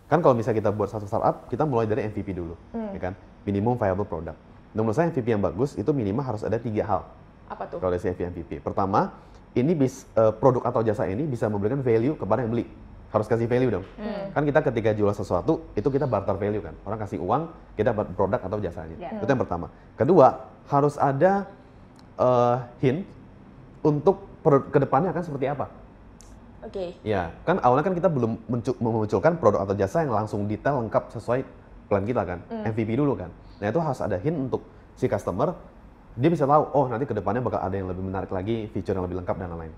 Kan kalau misalnya kita buat satu startup, kita mulai dari MVP dulu, ya kan? Minimum viable product. Nah, menurut saya MVP yang bagus itu minimal harus ada 3 hal. Apa tuh? Kalau dari MVP. Pertama, ini produk atau jasa ini bisa memberikan value kepada yang beli. Harus kasih value dong. Kan kita ketika jual sesuatu, itu kita barter value kan. Orang kasih uang, kita dapat produk atau jasanya. Itu yang pertama. Kedua, harus ada hint untuk kedepannya akan seperti apa. Oke. Ya, kan awalnya kan kita belum memunculkan produk atau jasa yang langsung detail lengkap sesuai plan kita kan. MVP dulu kan. Nah, itu harus ada hint untuk si customer, dia bisa tahu, oh nanti kedepannya bakal ada yang lebih menarik lagi, feature yang lebih lengkap dan lain-lain.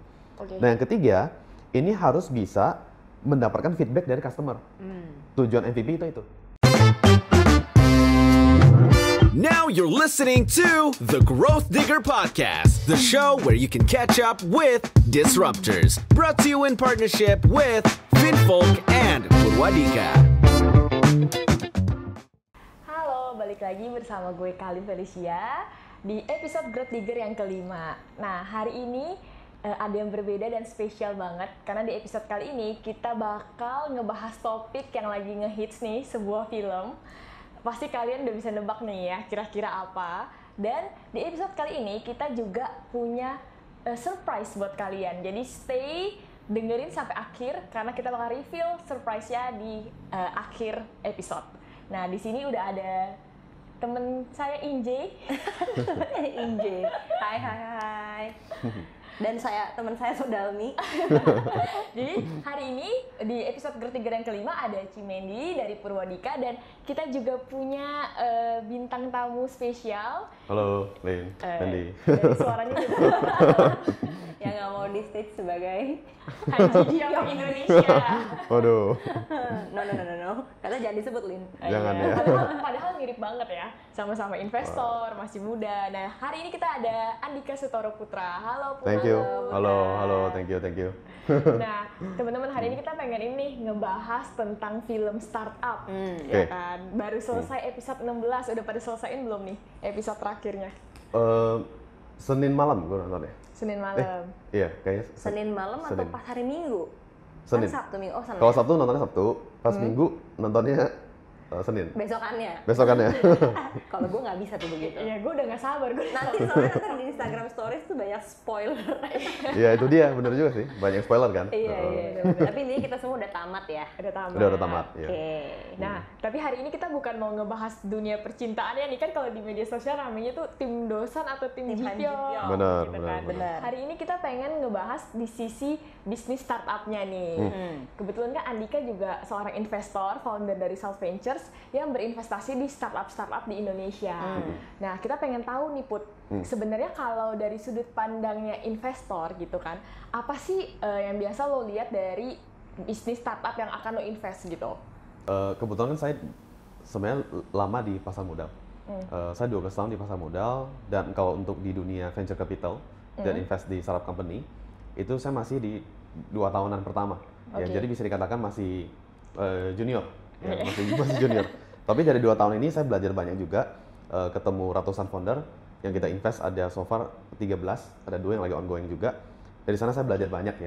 Nah, yang ketiga, ini harus bisa mendapatkan feedback dari customer. Tujuan MVP itu. Now you're listening to the Growth Digger Podcast, the show where you can catch up with disruptors. Brought to you in partnership with Finfolk and Purwadika. Halo, balik lagi bersama gue Kalin Felicia di episode Growth Digger yang kelima. Nah, hari ini ada yang berbeda dan spesial banget karena di episode kali ini kita bakal ngebahas topik yang lagi ngehits nih, sebuah film. Pasti kalian udah bisa nebak nih ya kira-kira apa. Dan di episode kali ini kita juga punya surprise buat kalian. Jadi stay dengerin sampai akhir karena kita bakal reveal surprise-nya di akhir episode. Nah, di sini udah ada temen saya Inje. Inje. Hai. Dan teman saya Sodalmi. Jadi hari ini di episode Growth Digger yang kelima ada Cimendi dari Purwadika dan kita juga punya bintang tamu spesial. Halo, Lin, Andy. Dari suaranya juga yang nggak mau di stage sebagai Haji Diam Indonesia. Waduh. No. Kata jangan disebut, Lin. Jangan ya. Padahal mirip banget ya. Sama-sama investor, masih muda. Nah, hari ini kita ada Andika Sutoro Putra. Halo, Putra. Thank you. Halo, thank you. Nah, teman-teman, hari ini kita pengen ini ngebahas tentang film startup. Oke. Ya kan? Baru selesai episode 16. Udah pada selesaiin belum nih episode terakhirnya? Senin malam gue nonton ya. Senin malam. Iya, kayaknya Senin malam atau Senin. pas hari Minggu? Senin. Kan Sabtu Minggu. Oh, Senin. Kalau Sabtu nontonnya Sabtu, pas Minggu nontonnya Senin. Besokannya. Besokannya. Kalau gue nggak bisa tuh begitu. Iya, gue udah gak sabar. Nanti soalnya ntar di Instagram Stories tuh banyak spoiler. Iya, itu dia, bener juga sih. Banyak spoiler kan. Iya. Tapi ini kita semua udah tamat ya. Udah tamat. Udah tamat. Iya. Oke. Nah, tapi hari ini kita bukan mau ngebahas dunia percintaannya nih, kan kalau di media sosial namanya tuh tim Dosan atau tim Tim Jipyo. Hanjipyo. Benar, gitu benar, kan. benar. Hari ini kita pengen ngebahas di sisi bisnis startupnya nih. Kebetulan kan Andika juga seorang investor, founder dari South Ventures yang berinvestasi di startup di Indonesia. Nah, kita pengen tahu nih Put, sebenarnya kalau dari sudut pandangnya investor gitu kan, apa sih yang biasa lo lihat dari bisnis startup yang akan lo invest gitu? Kebetulan kan saya sebenarnya lama di pasar modal. Saya 12 tahun di pasar modal, dan kalau untuk di dunia venture capital dan invest di startup company, itu saya masih di 2 tahunan pertama. Ya, jadi bisa dikatakan masih junior, ya, masih junior. Tapi dari 2 tahun ini saya belajar banyak juga, ketemu ratusan founder yang kita invest, ada so far 13, ada 2 yang lagi ongoing juga. Dari sana saya belajar banyak.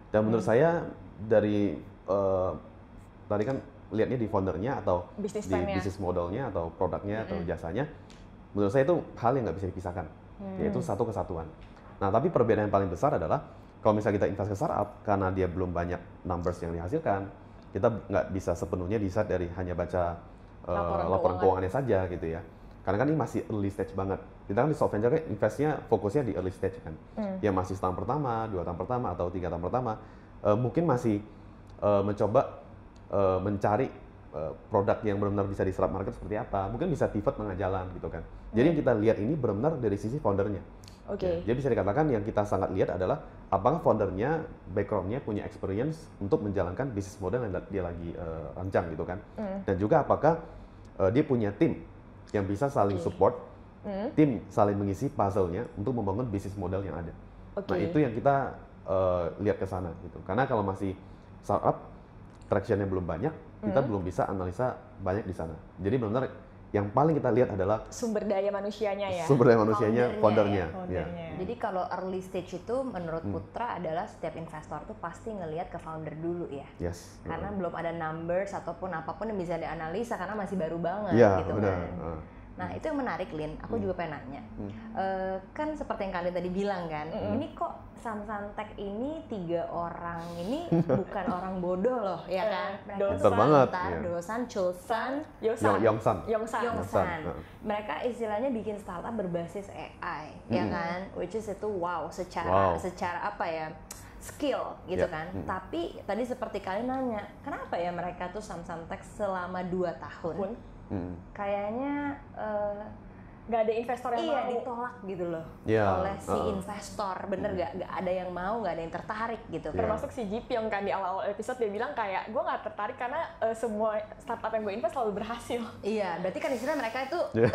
Dan menurut saya dari tadi kan lihatnya di foundernya atau Bisnis di plan-nya. bisnis modelnya atau produknya atau jasanya, menurut saya itu hal yang nggak bisa dipisahkan, yaitu satu kesatuan. Nah, tapi perbedaan yang paling besar adalah kalau misalnya kita invest ke startup, karena dia belum banyak numbers yang dihasilkan, kita nggak bisa sepenuhnya decide dari hanya baca laporan keuangannya saja gitu ya. Karena kan ini masih early stage banget. Kita kan di South Venture investnya fokusnya di early stage kan. Ya masih setahun pertama, 2 tahun pertama, atau 3 tahun pertama, mungkin masih mencoba mencari produk yang benar-benar bisa diserap market seperti apa. Mungkin bisa pivot tengah jalan gitu kan. Jadi yang kita lihat ini benar-benar dari sisi foundernya. Oke. Ya, jadi bisa dikatakan yang kita sangat lihat adalah apakah foundernya, backgroundnya punya experience untuk menjalankan bisnis model yang dia lagi rancang gitu kan. Dan juga apakah dia punya tim yang bisa saling support, tim saling mengisi puzzle-nya untuk membangun bisnis model yang ada. Nah, itu yang kita lihat ke sana gitu. Karena kalau masih startup, traction-nya belum banyak, kita belum bisa analisa banyak di sana. Jadi benar-benar yang paling kita lihat adalah Sumber daya manusianya ya. sumber daya manusianya, Foundernya foundernya. Foundernya. Jadi kalau early stage itu menurut Putra adalah setiap investor tuh pasti ngelihat ke founder dulu ya. Yes. Karena belum ada numbers ataupun apapun yang bisa dianalisa karena masih baru banget Iya, gitu benar. kan. Nah itu yang menarik Lin, aku juga pengen nanya. Kan seperti yang kalian tadi bilang kan, ini kok Samsung Tech ini 3 orang ini bukan orang bodoh loh, ya kan? Mereka Pintar tuh banget, pintar, iya. Dosan, Chulsan, Yongsan. Yongsan. Yongsan. Yongsan. Heeh. Mereka istilahnya bikin startup berbasis AI, ya kan? Which is itu wow, Wow. secara apa ya? Skill gitu Ya, kan. Tapi tadi seperti kalian nanya, kenapa ya mereka tuh Samsung Tech selama 2 tahun? Kayaknya Nggak ada investor yang mau. ditolak gitu loh Iya, oleh si investor, bener nggak ada yang mau, nggak ada yang tertarik gitu. Iya. Termasuk si Jipyong kan di awal-awal episode dia bilang kayak gue nggak tertarik karena semua startup yang gue invest selalu berhasil. Iya, berarti kan istilah mereka itu Iya.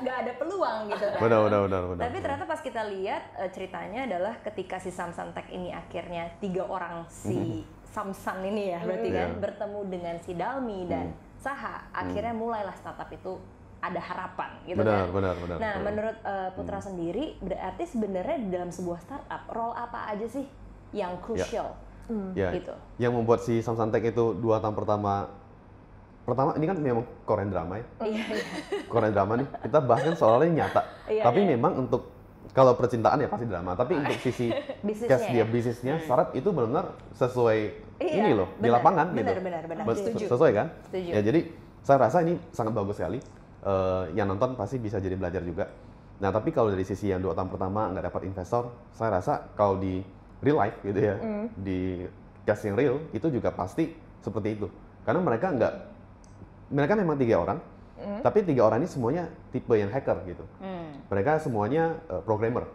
nggak ada peluang gitu kan. Benar. Tapi ternyata pas kita lihat ceritanya adalah ketika si Samsung Tech ini akhirnya 3 orang si Samsung ini ya berarti kan Iya. bertemu dengan si Dalmi dan Saha, akhirnya mulailah startup itu ada harapan gitu Benar. kan. Nah, menurut Putra sendiri berarti sebenarnya di dalam sebuah startup role apa aja sih yang crucial? Ya, Gitu. yang membuat si Samsung Tech itu 2 tahun pertama ini kan memang Korean drama ya. Iya. Korean drama nih, kita bahas kan soalnya nyata. Iya, Tapi iya. memang untuk kalau percintaan ya pasti drama, tapi untuk sisi Bisnisnya cash dia ya? bisnisnya startup itu benar-benar sesuai Iya, ini loh di benar, lapangan gitu. benar. Setuju. Sesuai kan? Setuju. Ya jadi saya rasa ini sangat bagus sekali. Yang nonton pasti bisa jadi belajar juga. Nah tapi kalau dari sisi yang 2 tahun pertama nggak dapat investor, saya rasa kalau di real life gitu ya, di case yang real itu juga pasti seperti itu. Karena mereka memang 3 orang, tapi 3 orang ini semuanya tipe yang hacker gitu. Mereka semuanya programmer,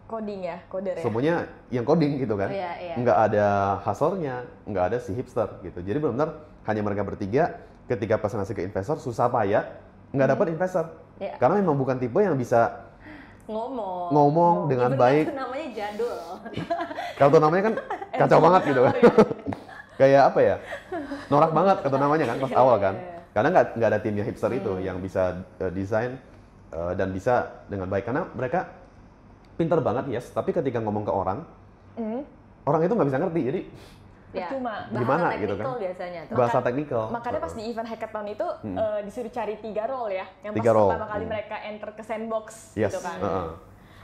Coding ya, coder ya. semuanya yang coding gitu kan. Iya. Nggak ada hustle-nya, nggak ada si hipster gitu. Jadi benar-benar hanya mereka bertiga ketika presentasi ke investor susah payah nggak dapat investor. Iya. Karena memang bukan tipe yang bisa ngomong dengan Even baik. kartu namanya jadul. Kartu namanya kan kacau banget gitu kan. Kayak apa ya? Norak banget kartu namanya kan pas awal kan. Karena nggak ada timnya hipster itu yang bisa desain dan bisa dengan baik. Karena mereka pinter banget yes, tapi ketika ngomong ke orang itu nggak bisa ngerti. Jadi Percuma. Gimana bahasa gitu kan? technical biasanya tuh. bahasa teknikal. Makanya pas di event hackathon itu disuruh cari 3 role ya. Yang pas 3 role. pertama kali mereka enter ke sandbox Yes. gitu kan.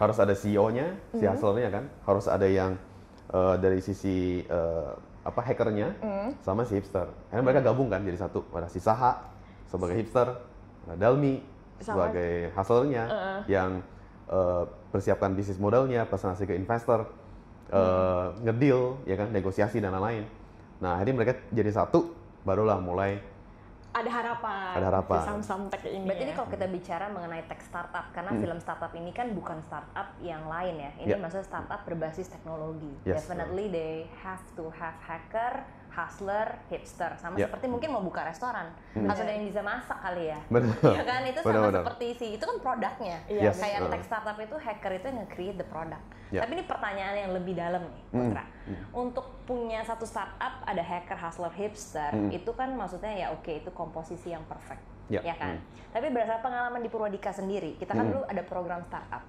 Harus ada CEO-nya, si hustler-nya kan. Harus ada yang dari sisi hackernya sama si hipster. Karena mereka gabung kan jadi satu. Ada si Saha sebagai hipster, ada Dalmi sebagai hustler-nya yang persiapkan bisnis modelnya, presentasi ke investor, ngedeal, ya kan, negosiasi dan lain-lain. Nah, akhirnya mereka jadi satu, barulah mulai Ada harapan. Ada harapan. Si Samsung Tech ini. Berarti ya. ini kalau kita bicara mengenai tech startup, karena film startup ini kan bukan startup yang lain ya. Ini Yeah. maksudnya startup berbasis teknologi. Yes. Definitely they have to have hacker, hustler, hipster. Sama Yeah. seperti mungkin mau buka restoran, harus ada yang bisa masak kali ya. Benar. Iya kan, itu sama Benar-benar. seperti itu kan produknya. Yes. Kayak Betul. tech startup itu hacker itu yang nge-create the product. Yeah. Tapi ini pertanyaan yang lebih dalam nih, Putra. Untuk punya satu startup ada hacker, hustler, hipster, itu kan maksudnya ya oke, itu komposisi yang perfect. Yeah. Ya kan? Tapi berdasarkan pengalaman di Purwadika sendiri, kita kan dulu ada program startup.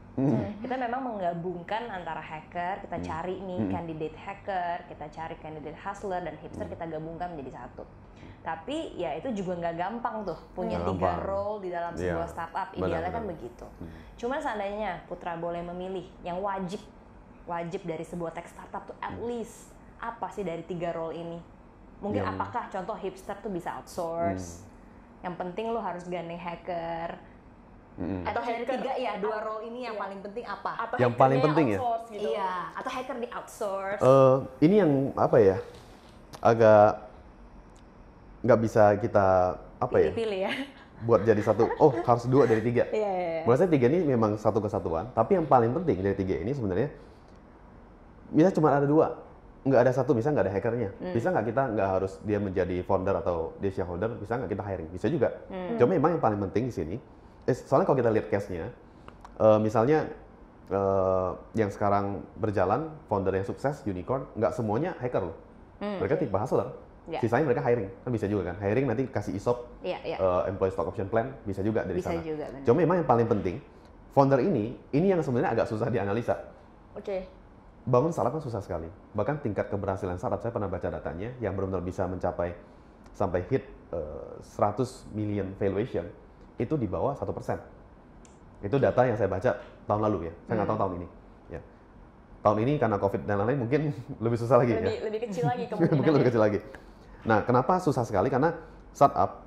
Kita memang menggabungkan antara hacker, kita cari nih candidate hacker, kita cari candidate hustler dan hipster, kita gabungkan menjadi satu. Tapi ya itu juga nggak gampang tuh punya Nggak 3 gampang. role di dalam sebuah Iya. startup. Benar, Idealnya kan benar. begitu. Cuman seandainya Putra boleh memilih yang wajib dari sebuah tech startup tuh at least apa sih dari 3 role ini? Mungkin Yang- apakah contoh hipster tuh bisa outsource? Yang penting lo harus gandeng hacker. Atau dari hacker. 3 ya, 2 role ini yang paling penting apa? Atau Yang paling hackernya penting ya? outsource gitu. Iya, atau hacker di outsource. Ini yang apa ya? Agak nggak bisa kita apa ya? Pilih-pilih ya. Buat jadi satu. Oh, harus 2 dari 3. Iya. Menurut saya 3 ini memang satu kesatuan. Tapi yang paling penting dari 3 ini sebenarnya, bisa cuma ada 2. Nggak ada satu, bisa nggak ada hackernya. Bisa nggak kita nggak harus dia menjadi founder atau dia shareholder, bisa nggak kita hiring? Bisa juga. Cuma memang yang paling penting di sini, soalnya kalau kita lihat case-nya, misalnya yang sekarang berjalan, founder yang sukses, unicorn, nggak semuanya hacker loh. Mereka tipe hustler. Ya. Sisanya mereka hiring, kan bisa juga kan. Hiring nanti kasih ESOP, Iya. employee stock option plan, bisa juga dari Bisa sana. juga, benar. Cuma memang yang paling penting, founder ini yang sebenarnya agak susah dianalisa. Oke. Bangun startup kan susah sekali. Bahkan tingkat keberhasilan startup, saya pernah baca datanya, yang benar-benar bisa mencapai sampai hit 100 million valuation, itu di bawah 1%. Itu data yang saya baca tahun lalu ya, saya nggak tahu tahun ini. Ya. Tahun ini karena COVID dan lain-lain mungkin lebih susah lagi ya. Lebih kecil lagi kemungkinannya. Mungkin lebih kecil lagi. Nah, kenapa susah sekali? Karena startup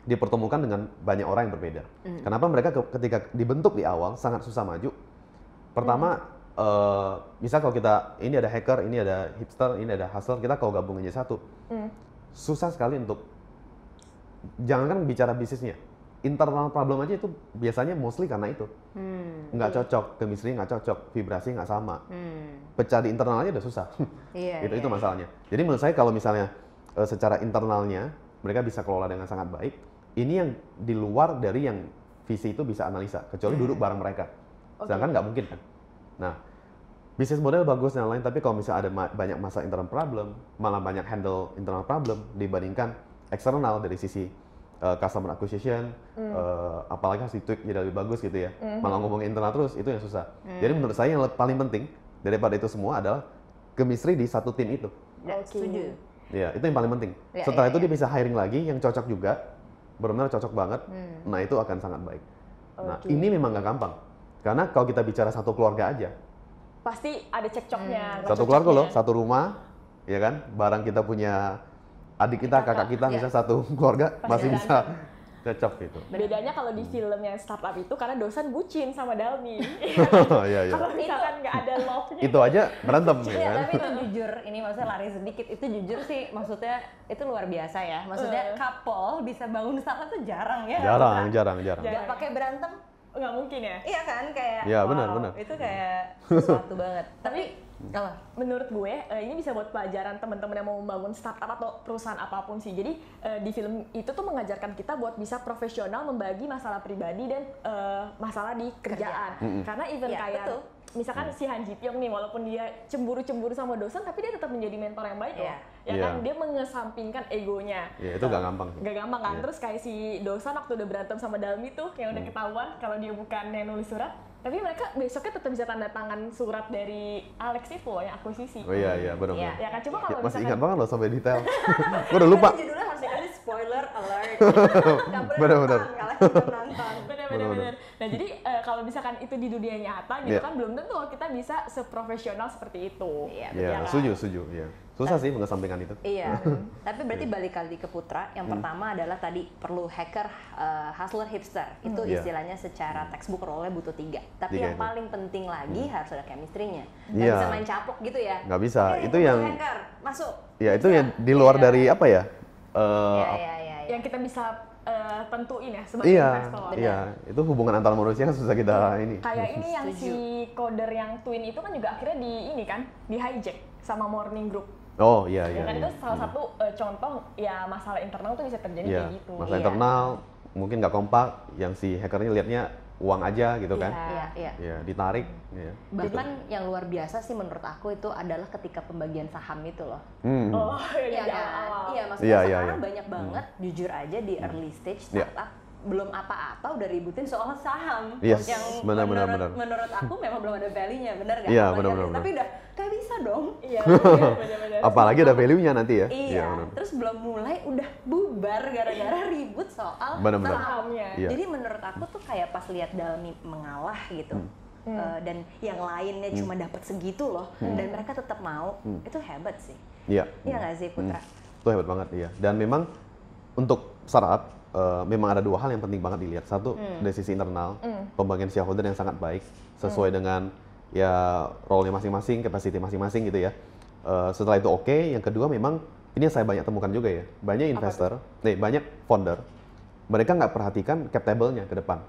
dipertemukan dengan banyak orang yang berbeda. Kenapa mereka ketika dibentuk di awal sangat susah maju? Pertama, misal kalau kita, ini ada hacker, ini ada hipster, ini ada hustler, kita kalau gabungin jadi satu, susah sekali untuk, jangankan bicara bisnisnya, internal problem aja itu biasanya mostly karena itu. Nggak cocok, chemistry nggak cocok, vibrasi nggak sama. Pecah di internal aja udah susah. Itu masalahnya. Jadi menurut saya kalau misalnya secara internalnya mereka bisa kelola dengan sangat baik, ini yang di luar dari yang visi itu bisa analisa, kecuali duduk bareng mereka. Sedangkan nggak mungkin kan. Nah, bisnis model bagus dan lain, tapi kalau misalnya ada banyak masalah internal problem, malah banyak handle internal problem dibandingkan eksternal dari sisi customer acquisition, apalagi kasih tweak jadi lebih bagus gitu ya. Malah ngomongin internal terus, itu yang susah. Jadi menurut saya yang paling penting daripada itu semua adalah chemistry di satu tim itu. Setuju. Ya, itu yang paling penting. Setelah itu dia bisa hiring lagi yang cocok juga, benar-benar cocok banget. Nah, itu akan sangat baik. Nah, ini memang nggak gampang. Karena kalau kita bicara satu keluarga aja, pasti ada cekcoknya. satu keluarga loh, satu rumah, ya kan? Barang kita punya adik kita, kakak kita, misalnya satu keluarga masih bisa cocok gitu. Bedanya kalau di film yang startup itu karena dosen bucin sama Dalmi. Iya. Kalau misalkan nggak ada love-nya. Itu aja berantem ya Iya, kan? tapi itu jujur, ini maksudnya lari sedikit, itu jujur sih, maksudnya itu luar biasa ya. Maksudnya couple bisa bangun startup tuh jarang ya. Jarang. Nggak pakai berantem, Nggak mungkin ya. iya kan, kayak Iya, wow, benar. itu kayak sesuatu banget. Tapi apa? Menurut gue ini bisa buat pelajaran teman-teman yang mau membangun startup atau perusahaan apapun sih. Jadi di film itu tuh mengajarkan kita buat bisa profesional membagi masalah pribadi dan masalah di kerjaan. Karena even Ya, kayak betul. misalkan si Han Ji Pyong nih, walaupun dia cemburu-cemburu sama dosen, tapi dia tetap menjadi mentor yang baik loh. Ya Iya. kan, dia mengesampingkan egonya. Ya, itu nggak gampang. Gak gampang kan? Iya. Terus kayak si dosen waktu udah berantem sama Dalmi tuh, yang udah ketahuan kalau dia bukan yang nulis surat, tapi mereka besoknya tetap bisa tanda tangan surat dari Alex itu loh, yang akuisisi. Oh iya, benar-benar. Ya kan, coba kalau Masih misalkan ingat banget loh sampai detail. Gue udah lupa. Judulnya harus dikasih spoiler alert. Bener-bener. bener. Nah jadi kalau misalkan itu di dunia nyata gitu Iya. kan belum tentu kita bisa seprofesional seperti itu. Iya, Iya, setuju. Iya. Susah sih mengesampingkan itu. Iya, tapi berarti balik lagi ke Putra. Yang pertama adalah tadi perlu hacker, hustler, hipster. Itu Iya. istilahnya secara textbook role-nya butuh 3. Tapi 3 yang itu. paling penting lagi harus ada chemistry-nya. Nggak Iya. bisa main caplok gitu ya. Nggak bisa. Itu butuh yang hacker, masuk. ya itu yang di luar Iya. dari apa ya? Iya. Yang kita bisa tentuin ya sebagai Iya, investor. iya. Itu hubungan antar manusia kan susah kita ini. Kayak ini yang Setuju. si coder yang twin itu kan juga akhirnya di hijack sama Morning Group. Oh iya. Ya kan itu salah satu contoh ya masalah internal tuh bisa terjadi Iya. kayak gitu. Masalah Iya. internal mungkin nggak kompak, yang si hackernya liatnya uang aja gitu kan. Iya. Ya, ditarik. Ya. Bahkan yang luar biasa sih menurut aku itu adalah ketika pembagian saham itu loh. Oh, Iya di kan? awal. Iya, maksudnya Iya, sekarang iya. banyak banget jujur aja di early stage Iya. startup belum apa-apa udah ributin soal saham. Yes, Yang benar. menurut aku memang belum ada value-nya, benar nggak? Iya, Apalagi benar. Tapi udah gak bisa dong. Iya, benar-benar. Apalagi ada value-nya nanti ya. Iya, benar. terus belum mulai udah bubar gara-gara ribut soal Benar-benar. Sahamnya. Iya. Jadi menurut aku tuh kayak pas lihat Dalmi mengalah gitu. Dan yang lainnya cuma dapat segitu loh, dan mereka tetap mau, itu hebat sih. Iya. Iya nggak sih Putra? Itu hebat banget, iya. Dan memang untuk startup memang ada 2 hal yang penting banget dilihat. Satu dari sisi internal, pembagian shareholder yang sangat baik sesuai dengan ya role-nya masing-masing, capacity masing-masing gitu ya. Setelah itu oke. Yang kedua memang ini yang saya banyak temukan juga ya. Banyak investor, banyak founder, mereka nggak perhatikan cap table-nya ke depan.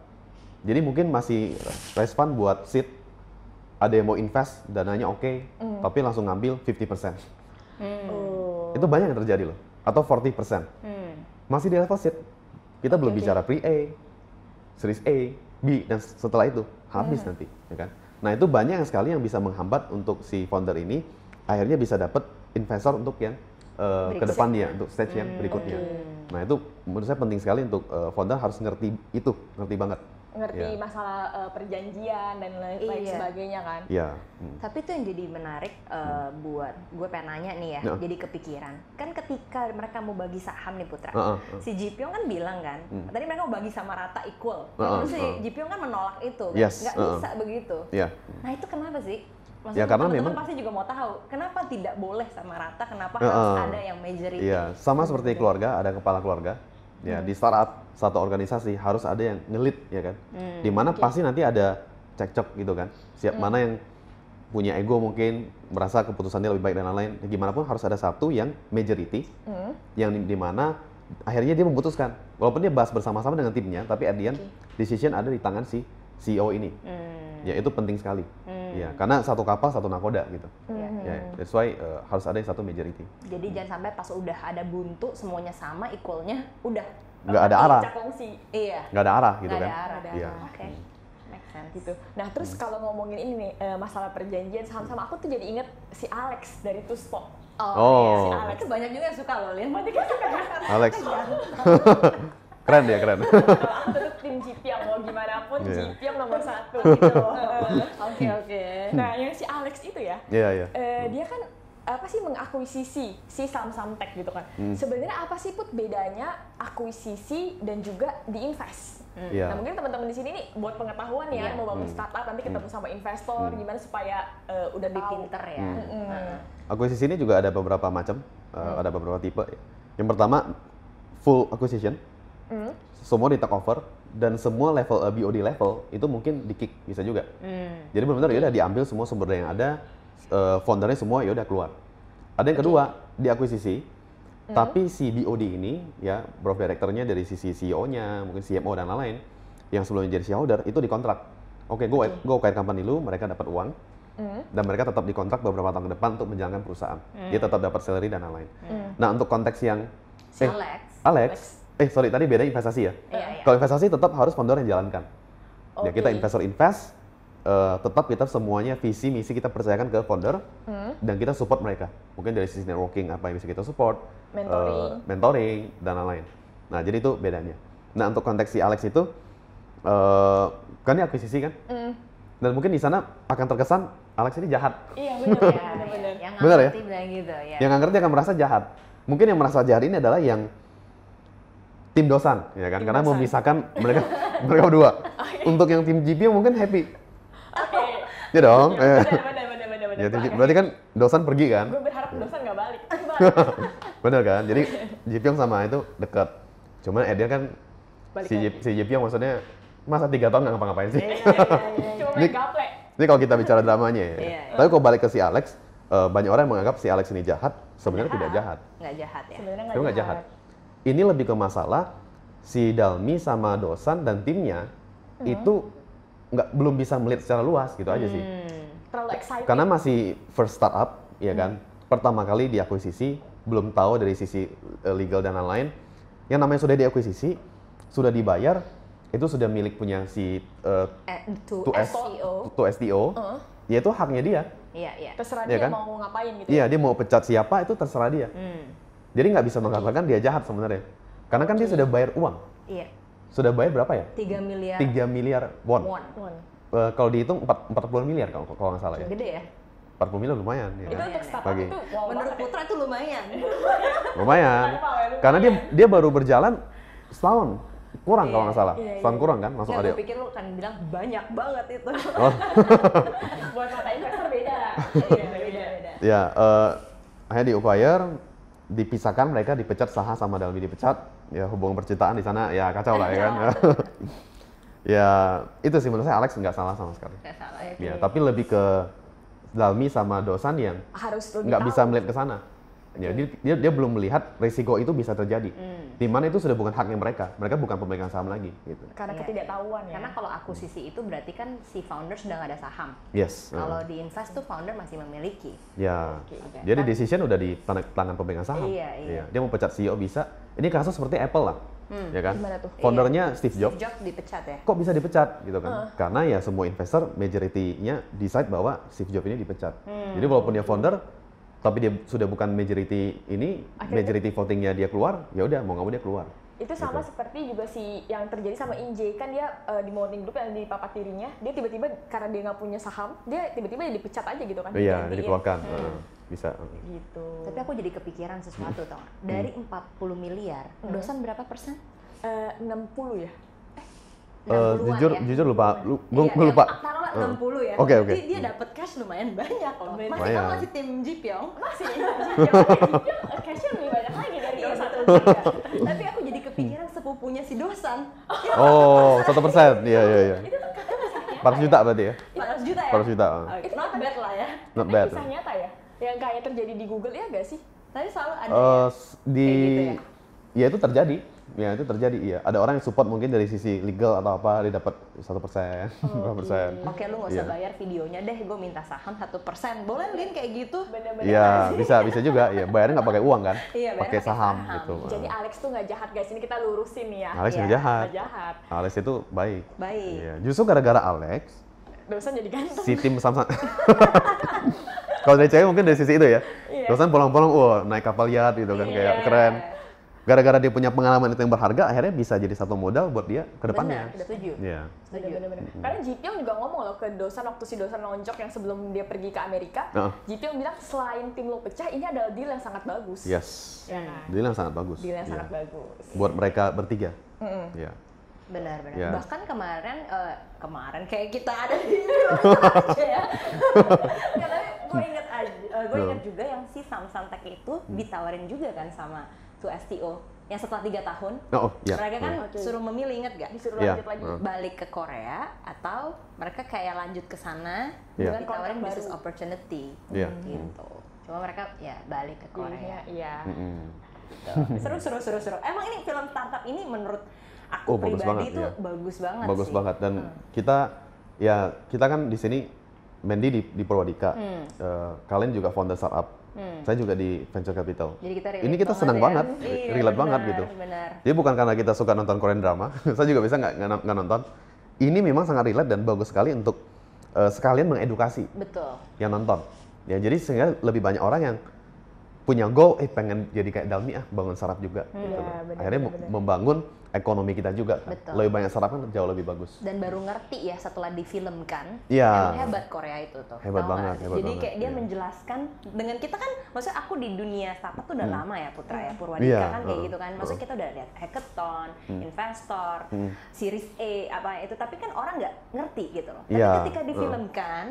Jadi mungkin masih raise fund buat seed, ada yang mau invest, dananya oke, tapi langsung ngambil 50%. Itu banyak yang terjadi loh. Atau 40%. Masih di level seed. Kita belum bicara pre-A, series A, B, dan setelah itu habis nanti, ya kan? Nah itu banyak yang sekali yang bisa menghambat untuk si founder ini akhirnya bisa dapat investor untuk yang ke depan dia, untuk stage yang berikutnya. Nah itu menurut saya penting sekali untuk founder harus ngerti banget. Ngerti masalah perjanjian dan lain sebagainya kan. Iya. Tapi itu yang jadi menarik buat gue pengen nanya nih ya, jadi kepikiran. Kan ketika mereka mau bagi saham nih Putra, si Ji Pyong kan bilang kan, tadi mereka mau bagi sama rata equal. Terus si Ji Pyong kan menolak itu, nggak bisa begitu. Nah itu kenapa sih? Maksudnya ya, karena teman-teman memang pasti juga mau tahu, kenapa tidak boleh sama rata, kenapa harus ada yang majority? Iya, sama seperti keluarga, ada kepala keluarga. Ya, di startup satu organisasi harus ada yang ngelit, ya kan? Dimana pasti nanti ada cekcok gitu kan. Mana yang punya ego mungkin merasa keputusannya lebih baik dan lain-lain. Ya, gimana pun harus ada satu yang majority, yang dimana akhirnya dia memutuskan. Walaupun dia bahas bersama-sama dengan timnya, tapi at the end decision ada di tangan si CEO ini. Ya itu penting sekali. Ya, karena satu kapal satu nakoda gitu. Ya, that's why harus ada yang satu majority. Jadi jangan sampai pas udah ada buntu semuanya sama equalnya udah nggak ada arah. Iya. Nggak ada arah gitu kan. Iya. Oke. Make sense gitu. Nah, terus kalau ngomongin ini nih masalah perjanjian saham-saham, aku tuh jadi inget si Alex dari Tuspo. Oh. Si Alex itu banyak juga yang suka loh, Lin. banyak yang suka. Alex. Keren dia, keren. Kalau aku tetap tim Ji Pyong, mau gimana pun Ji Pyong nomor 1 gitu. Oke. Nah, yang si Alex itu ya, dia kan apa sih mengakuisisi si saham-saham tech gitu kan. Sebenarnya apa sih Put bedanya akuisisi dan juga diinvest? Nah mungkin teman-teman di sini nih buat pengetahuan ya, mau bangun startup nanti ketemu sama investor, gimana supaya udah lebih tahu. pinter ya. Akuisisi ini juga ada beberapa macam, ada beberapa tipe. Yang pertama full acquisition, semua di take over dan semua level BOD level itu mungkin di kick bisa juga. Jadi benar-benar ya udah diambil semua sumber daya yang ada, foundernya semua ya udah keluar. Ada yang kedua di akuisisi, tapi si BOD ini ya board of director-nya dari sisi CEO-nya, mungkin CMO dan lain-lain yang sebelumnya jadi shareholder itu dikontrak. Oke, gue acquire company lu, mereka dapat uang dan mereka tetap dikontrak beberapa tahun ke depan untuk menjalankan perusahaan. Dia tetap dapat salary dan lain-lain. Nah untuk konteks yang Alex, sorry tadi beda investasi ya. Kalau investasi tetap harus founder yang jalankan. Ya kita investor invest, tetap kita semuanya visi misi kita percayakan ke founder dan kita support mereka. Mungkin dari sisi networking apa yang bisa kita support, mentoring dan lain-lain. Nah jadi itu bedanya. Nah untuk konteks si Alex itu kan ini akuisisi kan, dan mungkin di sana akan terkesan Alex ini jahat. Iya benar. Yang benar ya? bilang gitu ya. Yang nggak ngerti akan merasa jahat. Mungkin yang merasa jahat ini adalah yang tim dosan, ya kan? Karena memisahkan mereka berdua. Untuk yang tim GP mungkin happy. Ya dong. Benar. Ya, berarti kan dosan pergi kan? Gue berharap dosan nggak balik. Bener kan? Jadi Ji Pyong sama itu dekat. Cuman dia kan si Ji Pyong maksudnya masa 3 tahun nggak ngapa-ngapain sih? Cuma main gaple. Ini kalau kita bicara dramanya ya. Tapi kalau balik ke si Alex, banyak orang yang menganggap si Alex ini jahat. Sebenarnya tidak jahat. Nggak jahat ya? Sebenarnya nggak jahat. Ini lebih ke masalah si Dalmi sama Dosan dan timnya itu belum bisa melihat secara luas gitu aja sih. Terlalu excited. Karena masih first startup, ya kan? Pertama kali diakuisisi, belum tahu dari sisi legal dan lain-lain. Yang namanya sudah diakuisisi, sudah dibayar, itu sudah milik punya si STO, yaitu haknya dia. Iya. Terserah ya dia kan? mau ngapain gitu. Iya, dia mau pecat siapa itu terserah dia. Jadi nggak bisa mengatakan dia jahat sebenarnya. Karena kan dia sudah bayar uang. Iya. Sudah bayar berapa ya? 3 miliar. 3 miliar won. Kalau dihitung 40 miliar kalau nggak salah ya. Gede ya? 40 miliar lumayan. Ya. Itu untuk startup itu wow. Menurut Putra itu lumayan. Lumayan. Karena dia baru berjalan setahun. Kurang kalau nggak salah. Setahun kurang kan? Langsung ada. Gue pikir lu kan bilang banyak banget itu. Buat mata investor beda. Beda. Ya, akhirnya di-acquire, dipisahkan, mereka dipecat, Saha sama Dalmi dipecat. Ya hubungan percintaan di sana ya kacau lah ya kan. Ya itu sih menurut saya Alex nggak salah sama sekali. Nggak salah ya. Ya tapi lebih ke Dalmi sama Dosan yang harus nggak bisa melihat ke sana. Ya, dia belum melihat risiko itu bisa terjadi. Di mana itu sudah bukan haknya mereka. Mereka bukan pemegang saham lagi. Gitu. Karena ketidaktahuan ya. Karena kalau akuisisi itu berarti kan si founder sudah nggak ada saham. Yes. Kalau di invest tuh founder masih memiliki. Ya. Jadi decision udah di tangan pemegang saham. Iya. Dia mau pecat CEO bisa. Ini kasus seperti Apple lah. Ya kan? Gimana tuh? Foundernya Steve Jobs. Steve Jobs dipecat ya? Kok bisa dipecat gitu kan? Karena ya semua investor majority-nya decide bahwa Steve Jobs ini dipecat. Jadi walaupun dia founder, tapi dia sudah bukan majority ini, majority votingnya dia keluar, ya udah mau nggak mau dia keluar. Itu sama seperti juga yang terjadi sama Injay, kan dia di morning group yang di papat tirinya, dia tiba-tiba karena dia nggak punya saham, dia tiba-tiba dipecat aja gitu kan. Iya, dikeluarkan. Bisa. Gitu. Tapi aku jadi kepikiran sesuatu tau nggak? Dari 40 miliar, Dosan berapa persen? 60 ya? 60-an jujur lupa, gue Iya, lupa. Taruhlah 60 ya. Oke. Jadi dia dapat cash lumayan banyak loh. Masih Lumayan. masih tim Ji Pyong. Masih, cashnya lebih banyak lagi dari Iya, Dosan. betul juga. Tapi aku jadi kepikiran sepupunya si Dosan. Oh, 1%. Iya. Itu tuh kakak kisah 400 juta berarti ya? 400 juta ya? 400 juta. Itu not bad lah ya. Not bad. kisah nyata ya? Yang kayak terjadi di Google ya gak sih? Tapi selalu ada ya. Di Kayak gitu ya? ya itu terjadi. Ya itu terjadi, iya. Ada orang yang support mungkin dari sisi legal atau apa, dia dapat 1%, berapa persen. Oke, lu nggak usah bayar videonya deh, gue minta saham 1%. Boleh Lin kayak gitu? Bener-bener. Iya, bisa juga. Ya bayarnya nggak pakai uang kan? Iya, bayarnya pakai pakai saham saham. gitu. Jadi Alex tuh nggak jahat guys, ini kita lurusin nih ya. Alex Iya, nggak jahat. Nggak jahat. Alex itu baik. Baik. Iya, justru gara-gara Alex, Dosan jadi ganteng. si tim Samsung. Kalau dari cewek mungkin dari sisi itu ya. Dosen pulang-pulang, wah naik kapal yacht gitu kan, kayak keren. Gara-gara dia punya pengalaman itu yang berharga, akhirnya bisa jadi satu modal buat dia ke depannya. Benar, setuju. Iya. Bener-bener. Karena Ji Pyong juga ngomong loh ke Dosan waktu si Dosan lonjok yang sebelum dia pergi ke Amerika. Ji Pyong bilang selain tim lo pecah, ini adalah deal yang sangat bagus. Yes. Ya kan? Deal yang sangat bagus. Deal yang Iya. sangat bagus. Buat mereka bertiga. Iya. Benar. Ya. Bahkan kemarin kayak kita ada di aja ya. Nggak, tapi gue ingat juga yang si Samsung Tech itu ditawarin juga kan sama tuh STO yang setelah 3 tahun. Oh, iya. Mereka kan suruh memilih, inget gak? Disuruh Iya. lanjut lagi. Balik ke Korea atau mereka kayak lanjut ke sana Iya. dengan ditawarin Kontrak business baru. opportunity Iya. gitu. Cuma mereka ya balik ke Korea. Iya. Seru. Emang ini film startup ini menurut aku Oh, bagus pribadi banget, itu iya. bagus banget Bagus sih. banget. Dan kita kan di sini, Mandy di Purwadika. Kalian juga founder startup. Saya juga di venture capital. Jadi kita Ini kita senang banget, Iya, relate banget gitu. Benar. Jadi bukan karena kita suka nonton Korean drama, saya juga bisa nggak nonton. Ini memang sangat relate dan bagus sekali untuk sekalian mengedukasi Betul. yang nonton. Ya jadi sehingga lebih banyak orang yang punya goal, pengen jadi kayak Dalmi bangun startup juga. Gitu loh. benar, Akhirnya membangun ekonomi kita juga kan. Betul. Lebih banyak startup kan jauh lebih bagus. Dan baru ngerti ya setelah difilmkan. Iya. Emang hebat Korea itu tuh. Hebat Tahu banget, nggak? hebat Jadi banget, kayak dia iya. menjelaskan dengan kita kan, maksudnya aku di dunia startup tuh udah lama ya Putra ya, Purwadika Iya, kan kayak gitu kan. Maksudnya kita udah lihat hackathon, investor, series A apa itu, tapi kan orang nggak ngerti gitu loh. Tapi Iya, ketika difilmkan,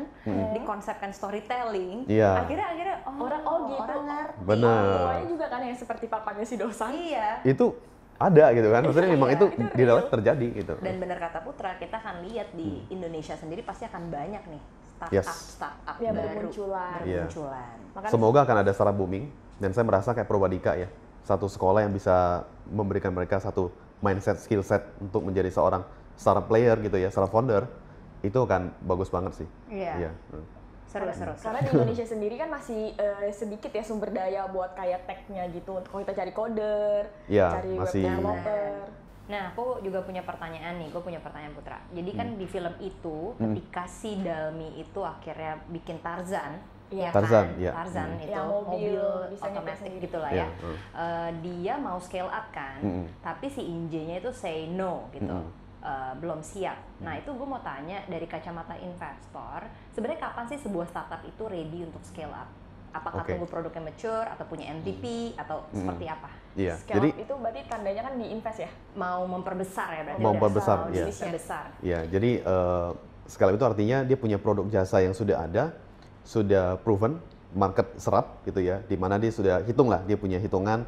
dikonsepkan storytelling, Iya. akhirnya Orang gitu. orang ngerti. Bener. Semuanya juga kan yang seperti papanya si Dosan. Iya. Itu ada gitu kan, maksudnya memang Iya, itu itu di dalam real. terjadi gitu. Dan benar kata Putra, kita akan lihat di Indonesia sendiri pasti akan banyak nih Yes. startup Yang baru bermunculan. Iya. bermunculan. Makanya Semoga akan ada startup booming dan saya merasa kayak Purwadika ya, satu sekolah yang bisa memberikan mereka satu mindset, skill set untuk menjadi seorang startup player gitu ya, startup founder, itu akan bagus banget sih. Iya. Iya. Seru. karena di Indonesia sendiri kan masih sedikit ya sumber daya buat kayak tech-nya gitu. Kalau kita cari coder, Iya, cari web masih- developer. Nah, aku juga punya pertanyaan nih. Gue punya pertanyaan Putra. Jadi kan di film itu, ketika si Dalmi itu akhirnya bikin Tarzan, Iya. ya Tarzan, kan? iya. Tarzan itu Yang mobil bisa nyetir otomatis sendiri. gitu lah Iya, ya. Dia mau scale up kan, tapi si Injenya itu say no gitu. Belum siap. Nah itu gue mau tanya dari kacamata investor, sebenarnya kapan sih sebuah startup itu ready untuk scale up? Apakah Oke. tunggu produknya mature atau punya MVP atau seperti apa? Iya. Scale Jadi up itu berarti tandanya kan di invest ya. Mau memperbesar ya berarti? Mau udah memperbesar, soal iya. bisnisnya besar. ya, jadi scale up itu artinya dia punya produk jasa yang sudah ada, sudah proven, market serap gitu ya, di mana dia sudah hitung lah, dia punya hitungan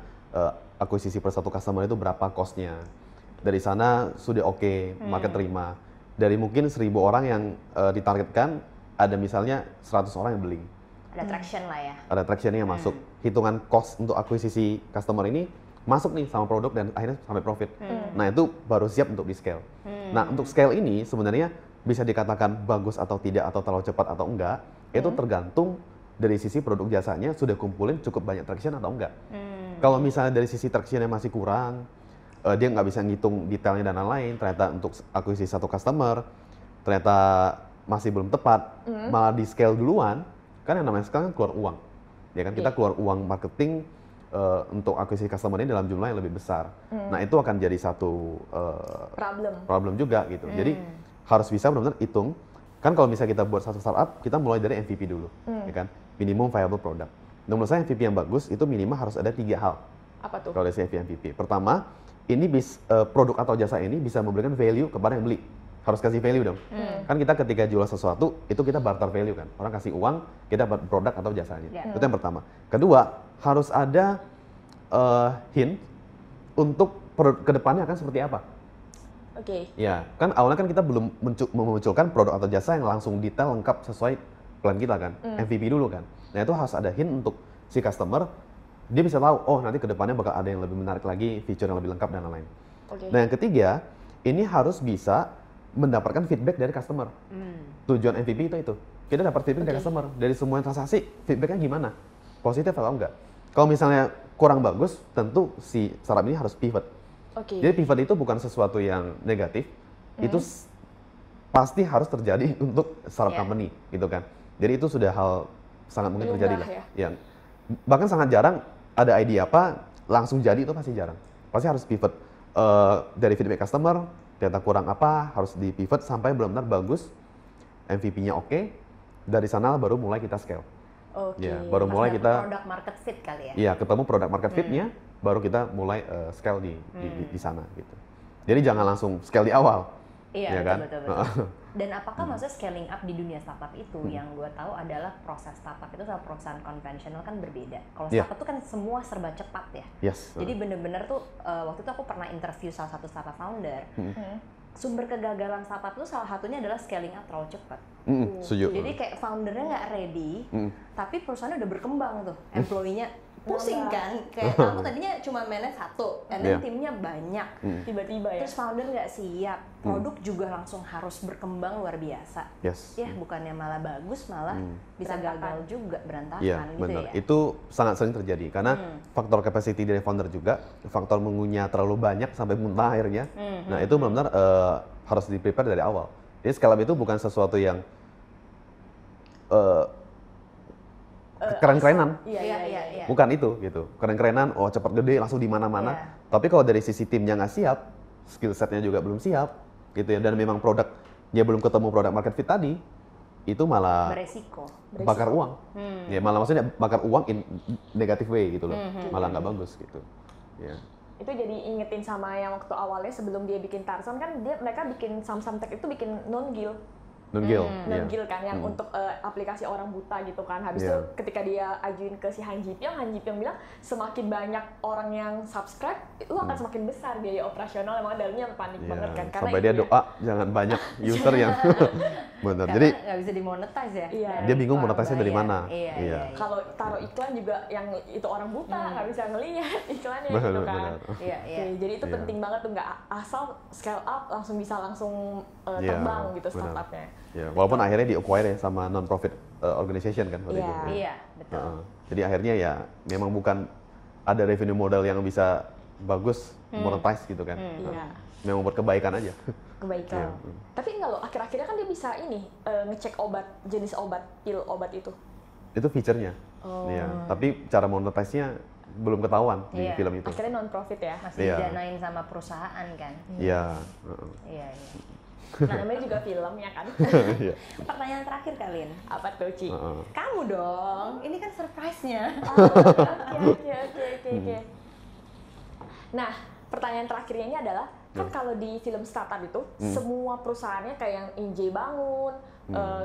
akuisisi per satu customer itu berapa cost-nya. Dari sana sudah oke, market terima. Dari mungkin 1.000 orang yang ditargetkan, ada misalnya 100 orang yang beli. Ada traction lah ya. Ada traction-nya yang masuk. Hitungan cost untuk akuisisi customer ini masuk nih sama produk dan akhirnya sampai profit. Nah itu baru siap untuk di scale. Nah untuk scale ini sebenarnya bisa dikatakan bagus atau tidak, atau terlalu cepat atau enggak, itu tergantung dari sisi produk jasanya sudah kumpulin cukup banyak traction atau enggak. Kalau misalnya dari sisi traction-nya masih kurang, dia nggak bisa ngitung detailnya dan lain-lain, ternyata untuk akuisisi satu customer ternyata masih belum tepat, malah di scale duluan, kan yang namanya scale kan keluar uang. ya kan kita keluar uang marketing untuk akuisisi customer ini dalam jumlah yang lebih besar. Nah itu akan jadi satu problem juga gitu. Jadi harus bisa benar-benar hitung. Kan kalau misalnya kita buat satu startup, kita mulai dari MVP dulu, ya kan? Minimum viable product. Nah, menurut saya MVP yang bagus itu minimal harus ada 3 hal. Apa tuh? Kalau dari MVP. Pertama, ini produk atau jasa ini bisa memberikan value kepada yang beli. Harus kasih value dong. Kan kita ketika jual sesuatu, itu kita barter value kan. Orang kasih uang, kita dapat produk atau jasanya. Itu yang pertama. Kedua, harus ada hint untuk kedepannya akan seperti apa. Oke. Ya, kan awalnya kan kita belum memunculkan produk atau jasa yang langsung detail lengkap sesuai plan kita kan. MVP dulu kan. Nah itu harus ada hint untuk si customer, dia bisa tahu, oh nanti kedepannya bakal ada yang lebih menarik lagi, feature yang lebih lengkap dan lain-lain. Nah yang ketiga, ini harus bisa mendapatkan feedback dari customer. Tujuan MVP itu. Kita dapat feedback dari customer. Dari semua transaksi, feedbacknya gimana? Positif atau enggak? Kalau misalnya kurang bagus, tentu si startup ini harus pivot. Jadi pivot itu bukan sesuatu yang negatif, itu pasti harus terjadi untuk startup company, gitu kan. Jadi itu sudah hal sangat mungkin terjadi lah. Ya. Bahkan sangat jarang ada ide apa, langsung jadi itu pasti jarang. Pasti harus pivot dari feedback customer, ternyata kurang apa, harus di pivot sampai benar-benar bagus, MVP-nya oke, dari sana baru mulai kita scale. Ya, baru mulai kita product market fit kali ya. Iya, ketemu product market fit-nya, baru kita mulai scale di sana gitu. Jadi jangan langsung scale di awal. Iya, ya kan? betul. Dan apakah maksudnya scaling up di dunia startup itu yang gue tahu adalah proses startup itu sama perusahaan konvensional kan berbeda. Kalau startup itu kan semua serba cepat ya. Jadi bener-bener tuh waktu itu aku pernah interview salah satu startup founder. Sumber kegagalan startup itu salah satunya adalah scaling up terlalu cepat. Setuju. Jadi kayak foundernya nggak ready, tapi perusahaannya udah berkembang tuh, employee-nya pusing kan, kayak kamu tadinya cuma manage 1, and then timnya banyak, tiba-tiba ya. Terus founder nggak siap, produk juga langsung harus berkembang luar biasa. Ya bukannya malah bagus, malah bisa gagal juga, berantakan gitu bener. ya. Itu sangat sering terjadi karena faktor capacity dari founder juga, faktor mengunyah terlalu banyak sampai muntah akhirnya. Nah itu benar-benar harus di-prepare dari awal. Jadi scale up itu bukan sesuatu yang keren-kerenan. Iya. Bukan itu gitu. Keren-kerenan, oh cepat gede langsung di mana-mana. Tapi kalau dari sisi timnya nggak siap, skill setnya juga belum siap gitu ya, dan memang produknya belum ketemu product market fit tadi, itu malah beresiko. Bakar uang. Ya malah maksudnya bakar uang in negative way gitu loh. Malah nggak bagus gitu. Ya. Itu jadi ingetin sama yang waktu awalnya sebelum dia bikin Tarzan kan mereka bikin Samsung Tech itu bikin non-gil. Non-gil kan yang untuk aplikasi orang buta gitu kan. Habis itu ketika dia ajuin ke si Han Ji Pyong bilang semakin banyak orang yang subscribe, itu akan semakin besar biaya operasional. Emang dalamnya panik banget kan. Karena sampai dia doa jangan banyak user yang benar. Jadi nggak bisa dimonetize ya. Dia bingung monetize dari mana. Iya. Kalau taruh iklan juga yang itu orang buta nggak bisa ngelihat iklannya gitu kan. Jadi itu penting banget tuh, nggak asal scale up langsung bisa terbang gitu startupnya. Ya, walaupun akhirnya di-acquire ya sama non-profit organization kan waktu itu. Iya, betul. Jadi akhirnya ya memang bukan ada revenue model yang bisa bagus monetize gitu kan. Memang buat kebaikan aja. Kebaikan. Tapi enggak loh, akhir-akhirnya kan dia bisa ngecek jenis pil obat itu. Itu feature-nya. Iya, tapi cara monetize-nya belum ketahuan di film itu. Akhirnya non-profit ya. Masih didanain sama perusahaan kan. Iya. Iya. Nah, namanya juga film ya kan. Pertanyaan terakhir kalian. Apa tuh, Ci? Kamu dong. Ini kan surprise-nya. Oke. Nah, pertanyaan terakhirnya ini adalah kan kalau di film startup itu semua perusahaannya kayak yang INJ Bangun,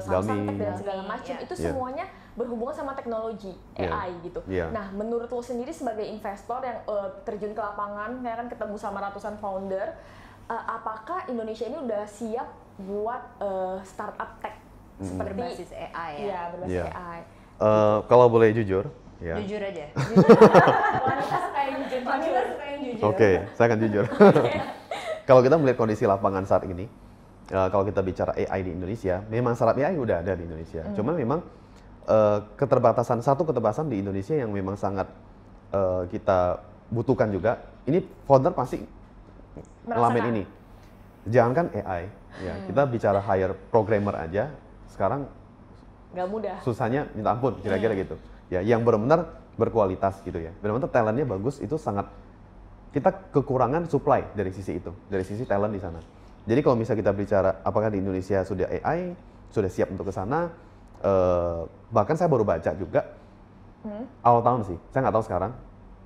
Samsung Tech dan segala macam itu semuanya berhubungan sama teknologi AI gitu. Nah, menurut lo sendiri sebagai investor yang terjun ke lapangan, kan ketemu sama ratusan founder, apakah Indonesia ini udah siap buat startup tech seperti berbasis AI ya? Iya, berbasis AI. Kalau boleh jujur, ya. Jujur aja. Wanita suka yang jujur. Oke, saya akan jujur. Kalau kita melihat kondisi lapangan saat ini, kalau kita bicara AI di Indonesia, memang startup AI udah ada di Indonesia. Cuman memang keterbatasan di Indonesia yang memang sangat kita butuhkan juga. Ini founder pasti ngalamin ini. Jangankan AI, ya kita bicara hire programmer aja sekarang nggak mudah. Susahnya minta ampun, kira-kira gitu. ya yang benar-benar berkualitas gitu ya. Benar-benar talentnya bagus, itu sangat, kita kekurangan supply dari sisi itu, dari sisi talent di sana. Jadi kalau misalnya kita bicara apakah di Indonesia sudah AI, sudah siap untuk ke sana, bahkan saya baru baca juga awal tahun sih, saya nggak tahu sekarang,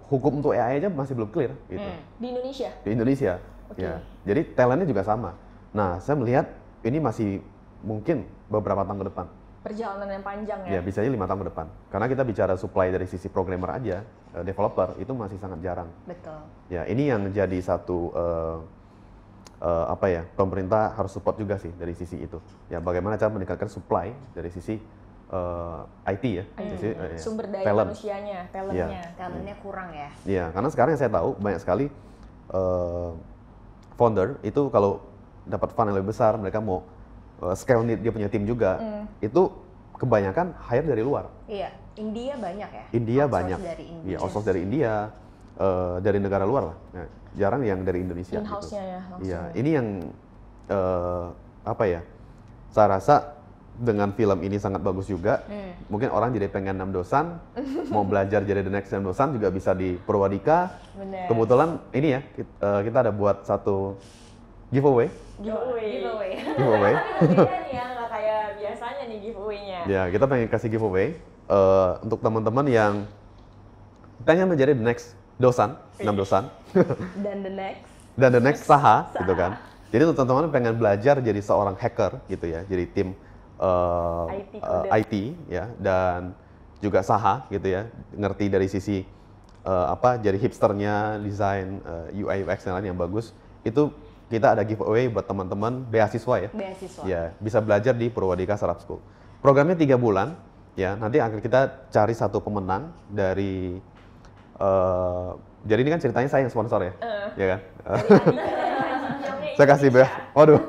hukum untuk AI aja masih belum clear gitu. Di Indonesia? Di Indonesia, Oke. ya. Jadi talentnya juga sama. Nah, saya melihat ini masih mungkin beberapa tahun ke depan. Perjalanan yang panjang ya? Ya, bisa aja 5 tahun ke depan. Karena kita bicara supply dari sisi programmer aja, developer, itu masih sangat jarang. Betul. Ya, ini yang jadi satu apa ya, pemerintah harus support juga sih dari sisi itu. Ya, bagaimana cara meningkatkan supply dari sisi IT ya, sisi, Sumber daya talent. manusianya, talentnya. Talentnya kurang ya. Iya, karena sekarang yang saya tahu banyak sekali founder itu kalau dapat fund yang lebih besar, mereka mau scale dia punya tim juga, itu kebanyakan hire dari luar. Iya, India banyak ya. India Outsource banyak. Dari India. Iya, outsource dari India, dari negara luar lah. Nah, jarang yang dari Indonesia. In-house-nya ya langsung. Iya, ini yang apa ya? Saya rasa dengan film ini sangat bagus juga. Mungkin orang jadi pengen 6 dosan, mau belajar jadi the next 6 dosan juga bisa di Purwadika. Bener. Kebetulan ini ya, kita ada buat satu giveaway. Giveaway. Giveaway. Beda nih ya, nggak kayak biasanya nih giveaway-nya. Ya, kita pengen kasih giveaway untuk teman-teman yang pengen menjadi the next dosan, 6 dosan. Dan the next. Dan the next Saha, gitu kan. Jadi untuk teman-teman pengen belajar jadi seorang hacker gitu ya, jadi tim IT ya, dan juga Saha gitu ya, ngerti dari sisi apa, jadi hipsternya, desain UI UX dan lain yang bagus. Itu kita ada giveaway buat teman-teman beasiswa ya. Beasiswa. Ya, bisa belajar di Purwadika Startup School. Programnya 3 bulan ya, nanti akan kita cari satu pemenang dari jadi ini kan ceritanya saya yang sponsor ya, ya kan? Saya kasih waduh,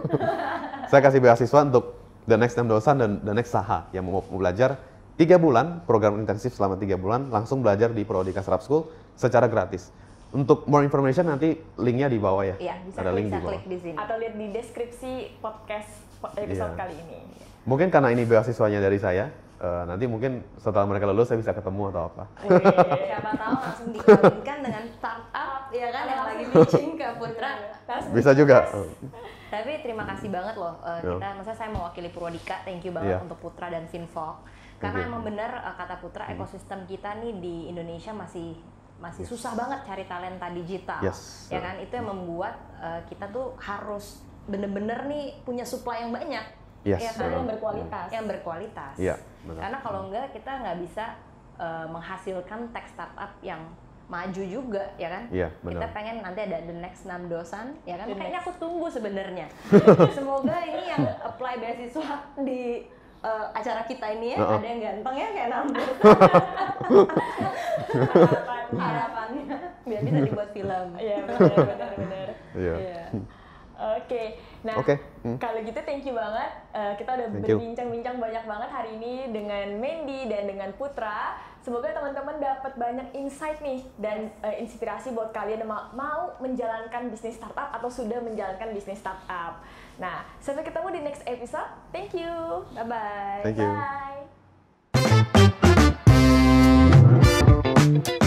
saya kasih beasiswa untuk the next 6 dosan dan the next Saha yang mau belajar 3 bulan, program intensif selama 3 bulan, langsung belajar di Purwadika Startup School secara gratis. Untuk more information nanti linknya di bawah ya. Iya, bisa ada link di bawah. klik di sini. Atau lihat di deskripsi podcast episode kali ini. Mungkin karena ini beasiswanya dari saya, nanti mungkin setelah mereka lulus saya bisa ketemu atau apa. Siapa tahu langsung dikawinkan dengan startup ya kan yang lagi pitching ke Putra. Bisa juga. Tapi terima kasih banget loh maksudnya saya mewakili Purwadika, thank you banget untuk Putra dan Finfolk. Karena emang benar kata Putra, ekosistem kita nih di Indonesia masih susah banget cari talenta digital. Ya kan, itu yang membuat kita tuh harus bener-bener nih punya supply yang banyak. Ya kan, yang berkualitas. Yang berkualitas. Iya, benar. Karena kalau enggak kita nggak bisa menghasilkan tech startup yang maju juga, ya kan? Iya, benar. Kita pengen nanti ada the next 6 dosan, ya kan? Makanya aku tunggu sebenarnya. Semoga ini yang apply beasiswa di acara kita ini ya, ada yang ganteng ya kayak Nambur. Harapannya biar bisa dibuat film. Iya, benar. Iya. Oke, nah kalau gitu thank you banget. Kita udah berbincang-bincang banyak banget hari ini dengan Mandy dan dengan Putra. Semoga teman-teman dapat banyak insight nih dan inspirasi buat kalian yang mau menjalankan bisnis startup atau sudah menjalankan bisnis startup. Nah, sampai ketemu di next episode. Thank you. Bye-bye. Thank you. Bye.